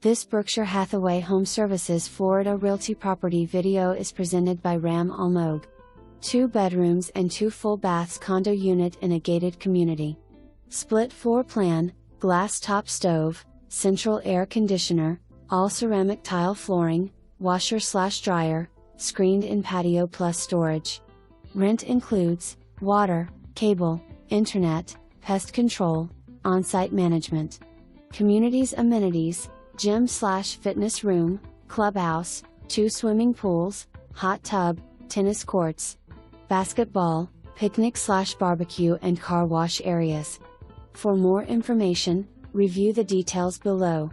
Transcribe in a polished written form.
This Berkshire Hathaway HomeServices Florida Realty property video is presented by Almog. 2 bedrooms and 2 full baths condo unit in a gated community. Split floor plan, glass top stove, central air conditioner, all ceramic tile flooring, washer/dryer, screened-in patio plus storage. Rent includes water, cable, internet, pest control, on-site management. Community's amenities: gym/fitness room, clubhouse, 2 swimming pools, hot tub, tennis courts, basketball, picnic/barbecue and car wash areas. For more information, review the details below.